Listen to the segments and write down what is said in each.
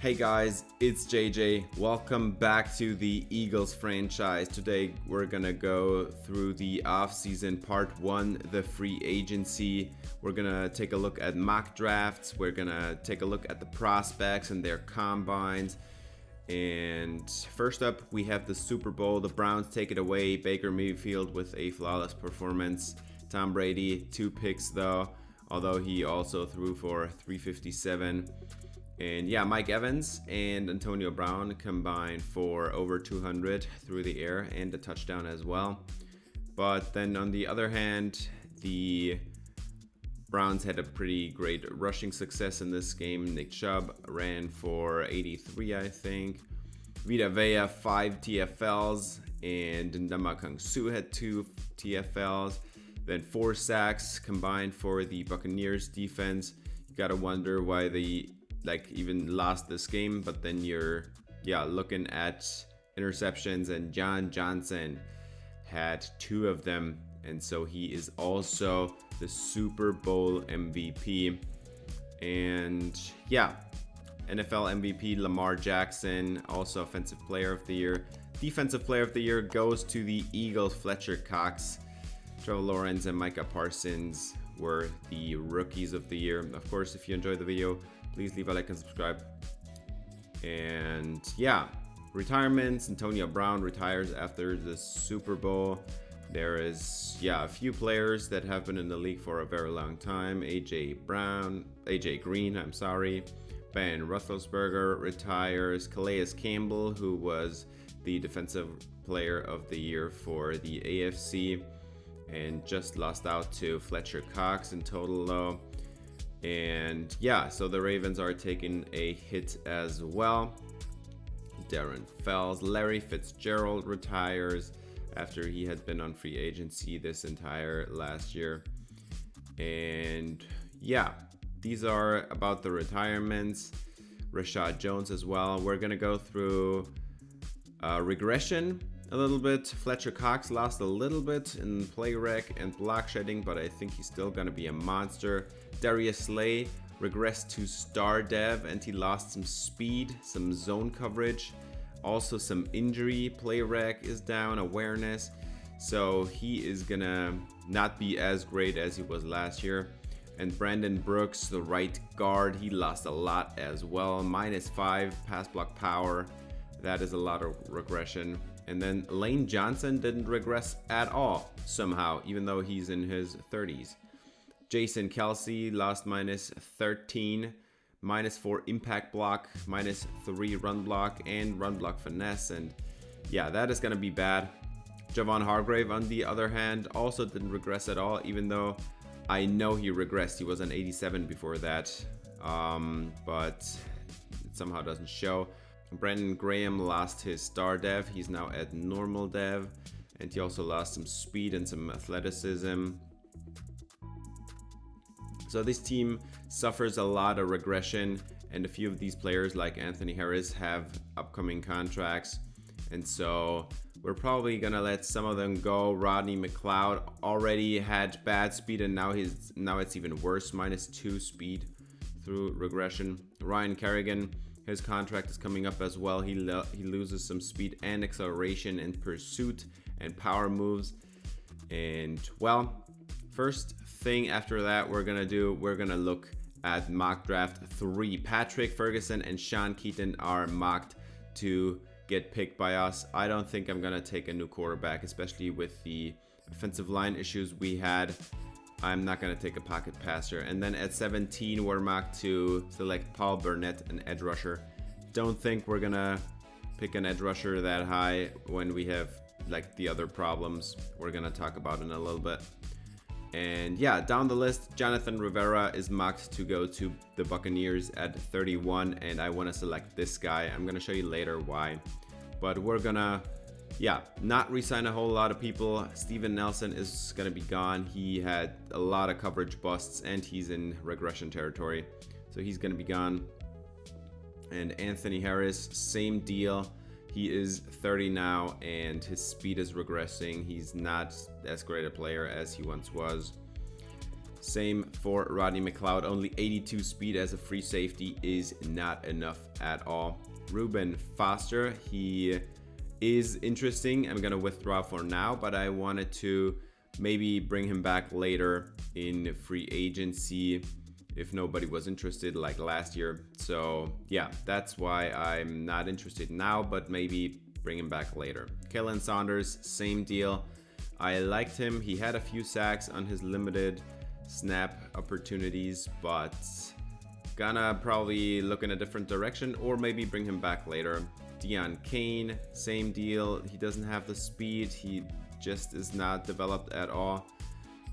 Hey guys, it's JJ. Welcome back to the Eagles franchise. Today we're gonna go through the off-season part 1, the free agency. We're gonna take a look at mock drafts. We're gonna take a look at the prospects and their combines. And first up, we have the Super Bowl. The Browns take it away. Baker Mayfield with a flawless performance. Tom Brady, 2 picks though, although he also threw for 357. And yeah, Mike Evans and Antonio Brown combined for over 200 through the air and a touchdown as well. But then on the other hand, the Browns had a pretty great rushing success in this game. Nick Chubb ran for 83, I think. Vita Vea, 5 TFLs, and Ndamukong Suh had 2 TFLs. Then 4 sacks combined for the Buccaneers defense. You gotta wonder why they even lost this game, but then you're looking at interceptions, and John Johnson had 2 of them, and so he is also the Super Bowl MVP. And yeah, NFL MVP Lamar Jackson, also Offensive Player of the Year. Defensive Player of the Year goes to the Eagles, Fletcher Cox. Trevor Lawrence and Micah Parsons were the Rookies of the Year. Of course, if you enjoyed the video, please leave a like and subscribe. And yeah, retirements. Antonio Brown retires after the Super Bowl. There is a few players that have been in the league for a very long time. AJ Green, Ben Roethlisberger retires. Calais Campbell, who was the Defensive Player of the Year for the AFC, and just lost out to Fletcher Cox in total though. And yeah, so the Ravens are taking a hit as well. Darren Fells. Larry Fitzgerald retires after he had been on free agency this entire last year. And yeah, these are about the retirements. Rashad Jones as well. We're gonna go through regression a little bit. Fletcher Cox lost a little bit in play rec and block shedding, but I think he's still gonna be a monster. Darius Slay regressed to star dev, and he lost some speed, some zone coverage, also some injury. Play rec is down, awareness, so he is gonna not be as great as he was last year. And Brandon Brooks, the right guard, he lost a lot as well. -5 pass block power. That is a lot of regression. And then Lane Johnson didn't regress at all somehow, even though he's in his 30s. Jason Kelsey lost -13, -4 impact block, -3 run block, and run block finesse. And yeah, that is going to be bad. Javon Hargrave, on the other hand, also didn't regress at all, even though I know he regressed. He was an 87 before that, but it somehow doesn't show. Brandon Graham lost his star dev. He's now at normal dev, and he also lost some speed and some athleticism. So this team suffers a lot of regression, and a few of these players like Anthony Harris have upcoming contracts, and so we're probably gonna let some of them go. Rodney McLeod already had bad speed, and now it's even worse, -2 speed through regression. Ryan Kerrigan, his contract is coming up as well. He loses some speed and acceleration and pursuit and power moves. And well, first thing after that we're gonna look at mock draft 3. Patrick Ferguson and Sean Keaton are mocked to get picked by us. I don't think I'm gonna take a new quarterback, especially with the offensive line issues we had. I'm not going to take a pocket passer. And then at 17, we're mocked to select Paul Burnett, an edge rusher. Don't think we're going to pick an edge rusher that high when we have the other problems we're going to talk about in a little bit. And yeah, down the list, Jonathan Rivera is mocked to go to the Buccaneers at 31, and I want to select this guy. I'm going to show you later why. But we're going to not re-sign a whole lot of people. Steven Nelson is going to be gone. He had a lot of coverage busts, and he's in regression territory, so he's going to be gone. And Anthony Harris, same deal. He is 30 now, and his speed is regressing. He's not as great a player as he once was. Same for Rodney McLeod. Only 82 speed as a free safety is not enough at all. Reuben Foster, he is interesting. I'm gonna withdraw for now, but I wanted to maybe bring him back later in free agency if nobody was interested like last year. So yeah, that's why I'm not interested now, but maybe bring him back later. Kellen Saunders, same deal. I liked him. He had a few sacks on his limited snap opportunities, but gonna probably look in a different direction or maybe bring him back later. Deion Kane, same deal. He doesn't have the speed. He just is not developed at all.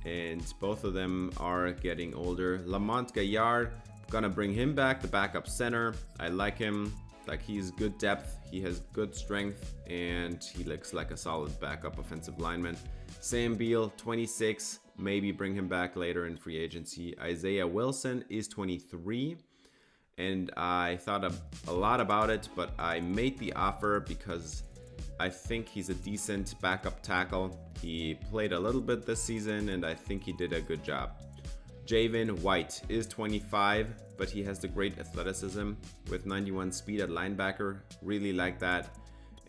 And both of them are getting older. Lamont Gaillard, gonna bring him back, the backup center. I like him. Like, he's good depth, he has good strength, and he looks like a solid backup offensive lineman. Sam Beal, 26, maybe bring him back later in free agency. Isaiah Wilson is 23, and I thought a lot about it, but I made the offer because I think he's a decent backup tackle. He played a little bit this season, and I think he did a good job. Javin White is 25, but he has the great athleticism with 91 speed at linebacker. Really like that.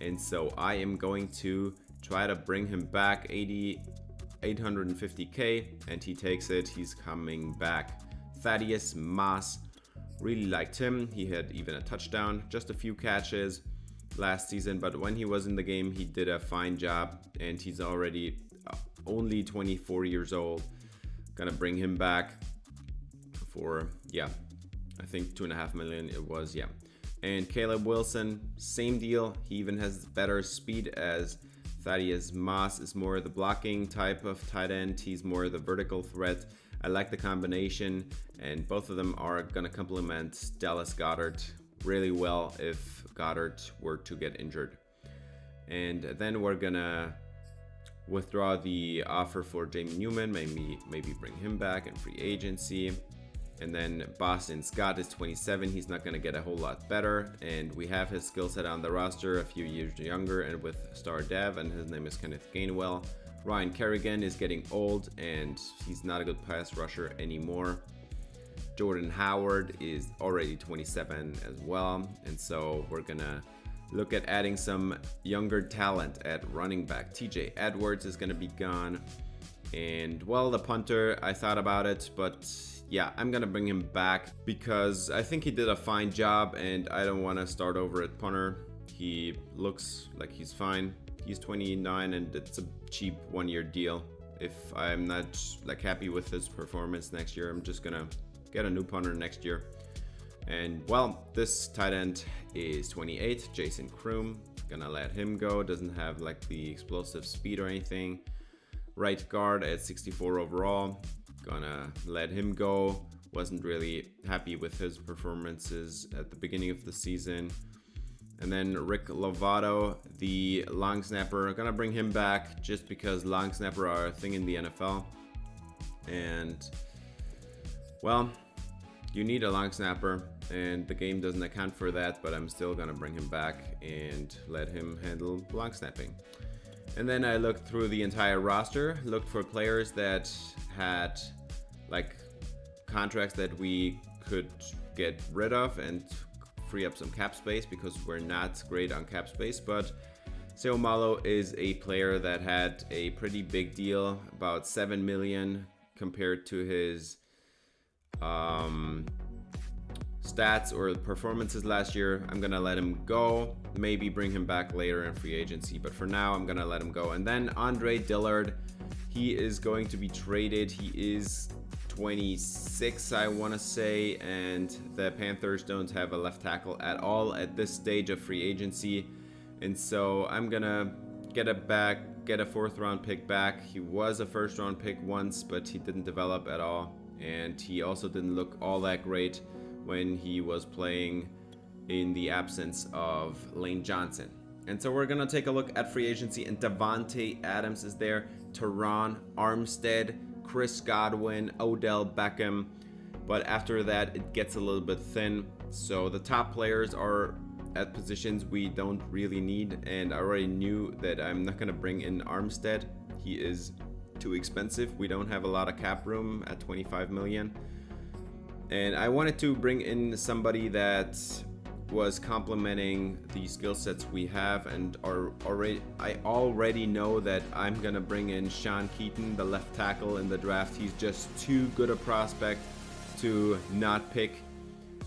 And so I am going to try to bring him back 850K, and he takes it. He's coming back. Thaddeus Moss, really liked him. He had even a touchdown, just a few catches last season, but when he was in the game, he did a fine job, and he's already only 24 years old. Gonna bring him back for, yeah, I think 2.5 million it was, yeah. And Caleb Wilson, same deal. He even has better speed as Thaddeus Moss is more the blocking type of tight end. He's more the vertical threat. I like the combination, and both of them are gonna complement Dallas Goedert really well if Goddard were to get injured. And then we're gonna withdraw the offer for Jamie Newman, maybe bring him back in free agency. And then Boston Scott is 27. He's not going to get a whole lot better, and we have his skill set on the roster, a few years younger and with star dev, and his name is Kenneth Gainwell. Ryan Kerrigan is getting old, and he's not a good pass rusher anymore. Jordan Howard is already 27 as well, and so we're gonna look at adding some younger talent at running back. TJ Edwards is gonna be gone, and well, the punter, I thought about it, but yeah, I'm gonna bring him back because I think he did a fine job, and I don't want to start over at punter. He looks like he's fine. He's 29, and it's a cheap one-year deal. If I'm not like happy with his performance next year, I'm just gonna get a new punter next year. And well, this tight end is 28, Jason Kroom. Gonna let him go. Doesn't have like the explosive speed or anything. Right guard at 64 overall. Gonna let him go. Wasn't really happy with his performances at the beginning of the season. And then Rick Lovato, the long snapper. Gonna bring him back just because long snapper are a thing in the NFL. And well, you need a long snapper, and the game doesn't account for that, but I'm still gonna bring him back and let him handle long snapping. And then I looked through the entire roster, looked for players that had like contracts that we could get rid of and free up some cap space, because we're not great on cap space. But Seumalo is a player that had a pretty big deal, about 7 million compared to his stats or performances last year. I'm gonna let him go, maybe bring him back later in free agency, but for now I'm gonna let him go. And then Andre Dillard, he is going to be traded. He is 26, I want to say, and the Panthers don't have a left tackle at all at this stage of free agency, and so I'm gonna get a 4th round pick back. He was a 1st round pick once, but he didn't develop at all, and he also didn't look all that great when he was playing in the absence of Lane Johnson. And so we're gonna take a look at free agency, and Devontae Adams is there, Teron Armstead, Chris Godwin, Odell Beckham, but after that it gets a little bit thin. So the top players are at positions we don't really need, and I already knew that I'm not gonna bring in Armstead. He is too expensive. We don't have a lot of cap room at 25 million. And I wanted to bring in somebody that was complementing the skill sets we have, and I already know that I'm gonna bring in Sean Keaton, the left tackle, in the draft. He's just too good a prospect to not pick.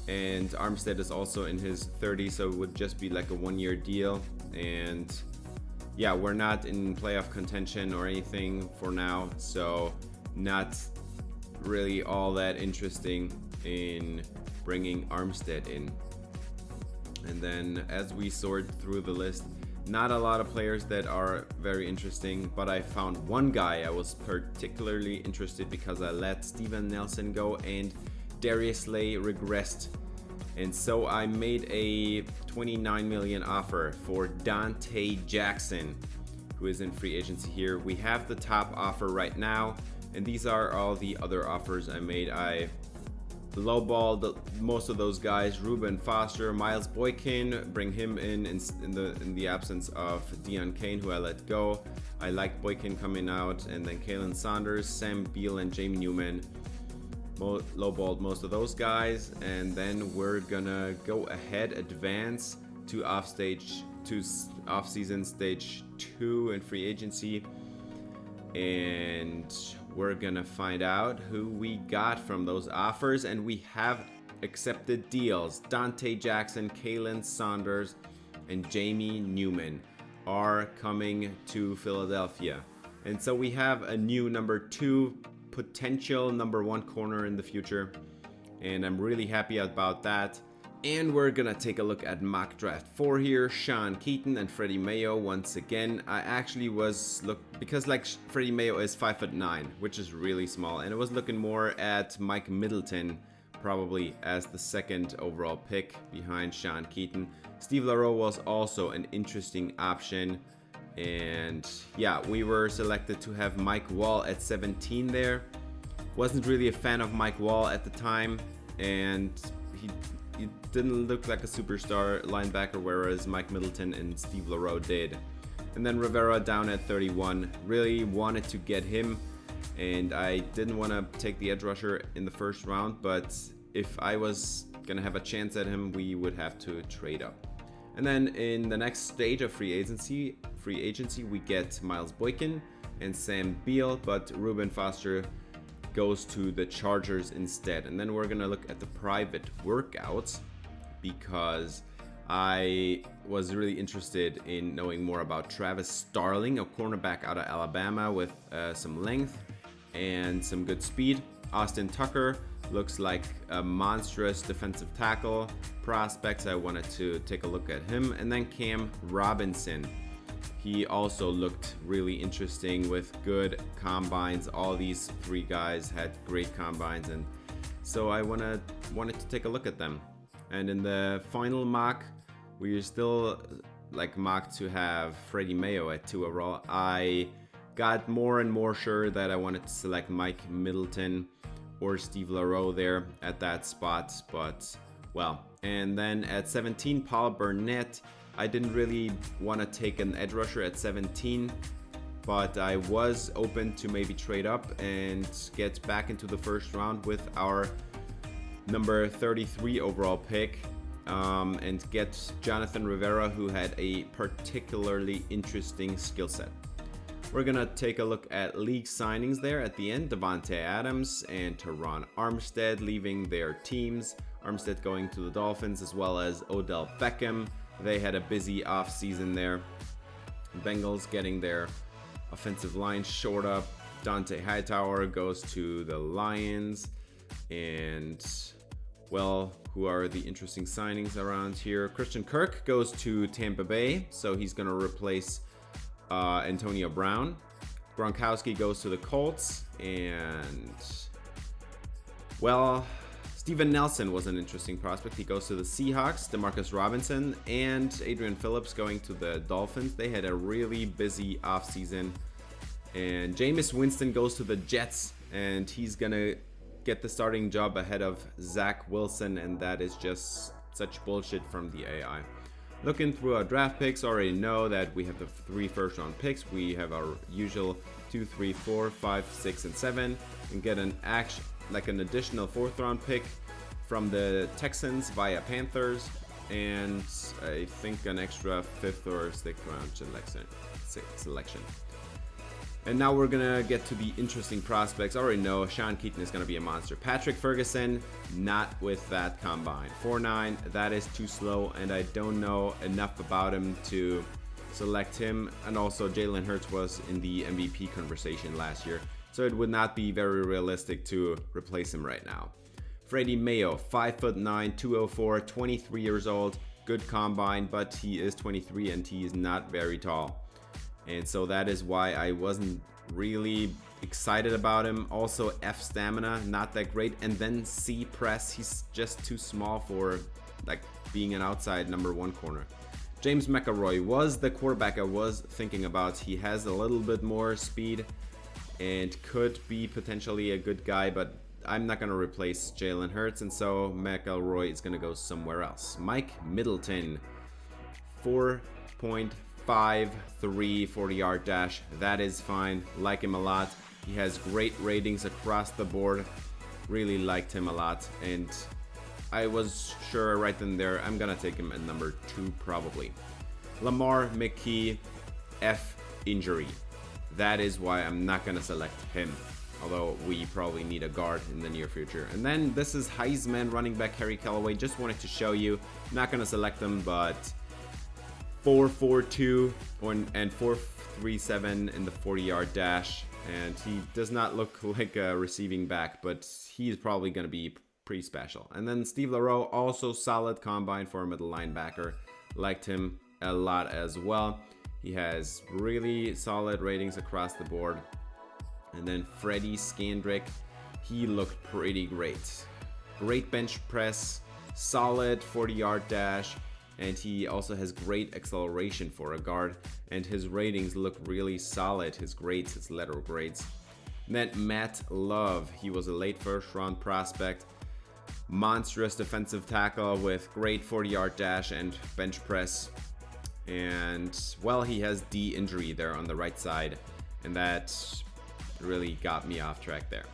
And Armstead is also in his 30s, so it would just be like a 1-year deal. And yeah, we're not in playoff contention or anything for now, so not really all that interesting in bringing Armstead in. And then as we sort through the list, not a lot of players that are very interesting, but I found one guy I was particularly interested because I let Steven Nelson go and Darius Slay regressed. And so I made a 29 million offer for Dante Jackson, who is in free agency here. We have the top offer right now, and these are all the other offers I made. I lowballed most of those guys. Reuben Foster, Miles Boykin, bring him in the absence of Deion Kane, who I let go. I like Boykin coming out, and then Kalen Saunders, Sam Beal, and Jamie Newman. Lowballed most of those guys, and then we're gonna go ahead, advance to off-season stage 2 in free agency, and we're gonna find out who we got from those offers. And we have accepted deals. Dante Jackson, Kalen Saunders, and Jamie Newman are coming to Philadelphia. And so we have a new number 2, potential number 1 corner in the future, and I'm really happy about that. And we're gonna take a look at mock draft 4 here. Sean Keaton and Freddie Mayo once again. I actually because like Freddie Mayo is 5'9", which is really small, and I was looking more at Mike Middleton probably as the 2nd overall pick behind Sean Keaton. Steve LaRoe was also an interesting option. And yeah, we were selected to have Mike Wall at 17 there. Wasn't really a fan of Mike Wall at the time, and he didn't look like a superstar linebacker, whereas Mike Middleton and Steve LaRoe did. And then Rivera down at 31. Really wanted to get him, and I didn't want to take the edge rusher in the first round, but if I was gonna have a chance at him, we would have to trade up. And then in the next stage of free agency, we get Miles Boykin and Sam Beal, but Reuben Foster goes to the Chargers instead. And then we're gonna look at the private workouts, because I was really interested in knowing more about Travis Starling, a cornerback out of Alabama with some length and some good speed. Austin Tucker looks like a monstrous defensive tackle prospect. I wanted to take a look at him. And then Cam Robinson. He also looked really interesting with good combines. All these 3 guys had great combines, and so I wanted to take a look at them. And in the final mock, we still mocked to have Freddie Mayo at 2 overall. I got more and more sure that I wanted to select Mike Middleton or Steve LaRoe there at that spot, but well. And then at 17, Paul Burnett. I didn't really want to take an edge rusher at 17, but I was open to maybe trade up and get back into the first round with our number 33 overall pick, and get Jonathan Rivera, who had a particularly interesting skill set. We're gonna take a look at league signings there at the end. Devontae Adams and Teron Armstead leaving their teams. Armstead going to the Dolphins, as well as Odell Beckham. They had a busy offseason there. Bengals getting their offensive line shored up. Dante Hightower goes to the Lions. And, well, who are the interesting signings around here? Christian Kirk goes to Tampa Bay, so he's going to replace Antonio Brown. Gronkowski goes to the Colts. And, well, Steven Nelson was an interesting prospect. He goes to the Seahawks. Demarcus Robinson and Adrian Phillips going to the Dolphins. They had a really busy offseason. And Jameis Winston goes to the Jets, and he's going to get the starting job ahead of Zach Wilson, and that is just such bullshit from the AI. Looking through our draft picks, already know that we have the 3 first-round picks. We have our usual 2, 3, 4, 5, 6, and 7, and get an additional 4th-round pick from the Texans via Panthers, and I think an extra 5th or 6th round selection. And now we're gonna get to the interesting prospects. I already know Sean Keaton is gonna be a monster. Patrick Ferguson, not with that combine. 4.9, that is too slow, and I don't know enough about him to select him. And also Jalen Hurts was in the MVP conversation last year, so it would not be very realistic to replace him right now. Freddie Mayo, 5'9", 204, 23 years old, good combine, but he is 23 and he is not very tall. And so that is why I wasn't really excited about him. Also F stamina, not that great. And then C press, he's just too small for like being an outside number 1 corner. James McElroy was the quarterback I was thinking about. He has a little bit more speed and could be potentially a good guy, but I'm not going to replace Jalen Hurts, and so McElroy is going to go somewhere else. Mike Middleton, 4.53 40-yard dash. That is fine. Like him a lot. He has great ratings across the board. Really liked him a lot, and I was sure right then and there I'm gonna take him at number 2 probably. Lamar McKee, F injury. That is why I'm not gonna select him, although we probably need a guard in the near future. And then this is Heisman running back Harry Callaway. Just wanted to show you, not gonna select him, but 4.42 and 4.37 in the 40-yard dash, and he does not look like a receiving back, but he's probably going to be pretty special. And then Steve LaRoe, also solid combine for a middle linebacker. Liked him a lot as well. He has really solid ratings across the board. And then Freddie Scandrick, he looked pretty great. Great bench press, solid 40-yard dash, and he also has great acceleration for a guard, and his ratings look really solid. His grades, his lateral grades. And then Matt Love, he was a late 1st-round prospect. Monstrous defensive tackle with great 40-yard dash and bench press. And, well, he has D injury there on the right side, and that really got me off track there.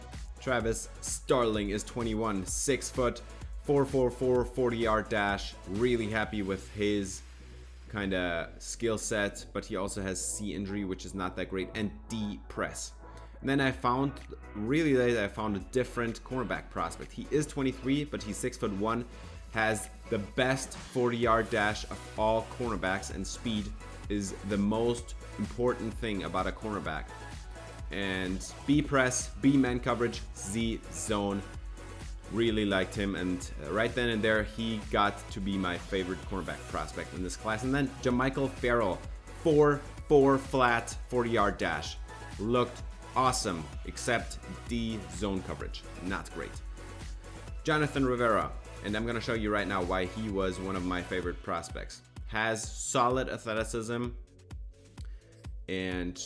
Travis Starling is 21, 6 foot, 4.44 40-yard dash. Really happy with his kind of skill set, but he also has C injury, which is not that great, and D press. And then I found really late, I found a different cornerback prospect. He is 23, but he's 6'1", has the best 40-yard dash of all cornerbacks, and speed is the most important thing about a cornerback. And B press, B man coverage, Z zone. Really liked him, and right then and there he got to be my favorite cornerback prospect in this class. And then Jermichael Farrell, 4.4 flat 40-yard dash. Looked awesome, except D zone coverage, not great. Jonathan Rivera, and I'm gonna show you right now why he was one of my favorite prospects. Has solid athleticism and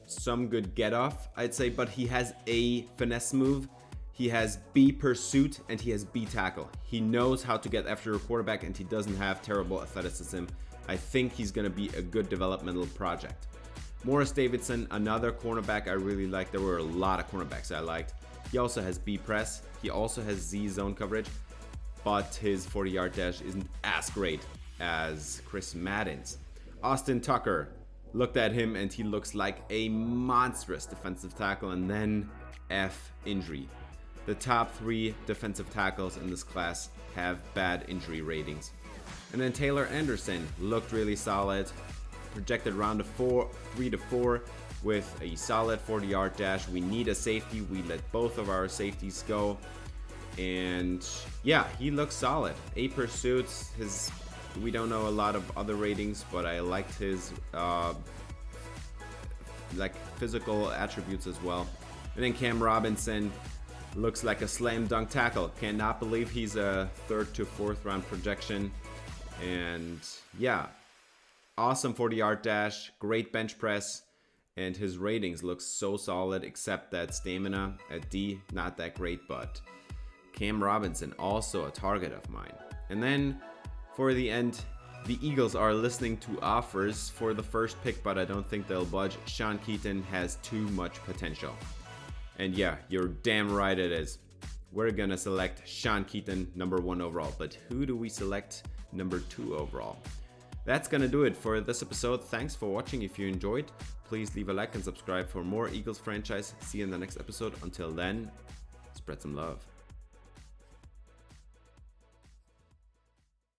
some good get off, I'd say, but he has a finesse move. He has B pursuit and he has B tackle. He knows how to get after a quarterback, and he doesn't have terrible athleticism. I think he's going to be a good developmental project. Morris Davidson, another cornerback I really liked. There were a lot of cornerbacks I liked. He also has B press. He also has Z zone coverage, but his 40-yard dash isn't as great as Chris Madden's. Austin Tucker, looked at him and he looks like a monstrous defensive tackle, and then F injury. The top 3 defensive tackles in this class have bad injury ratings. And then Taylor Anderson looked really solid. Projected round of 3 to 4 with a solid 40-yard dash. We need a safety. We let both of our safeties go. And yeah, he looks solid. A pursuits, we don't know a lot of other ratings, but I liked his physical attributes as well. And then Cam Robinson looks like a slam dunk tackle. Cannot believe he's a 3rd to 4th round projection. And yeah, awesome 40-yard dash, great bench press, and his ratings look so solid, except that stamina at D, not that great, but Cam Robinson, also a target of mine. And then for the end, The Eagles are listening to offers for the first pick, but I don't think they'll budge. Sean Keaton has too much potential. And yeah, you're damn right it is. We're gonna select Sean Keaton number 1 overall, but who do we select number 2 overall? That's gonna do it for this episode. Thanks for watching. If you enjoyed, please leave a like and subscribe for more Eagles franchise. See you in the next episode. Until then, spread some love.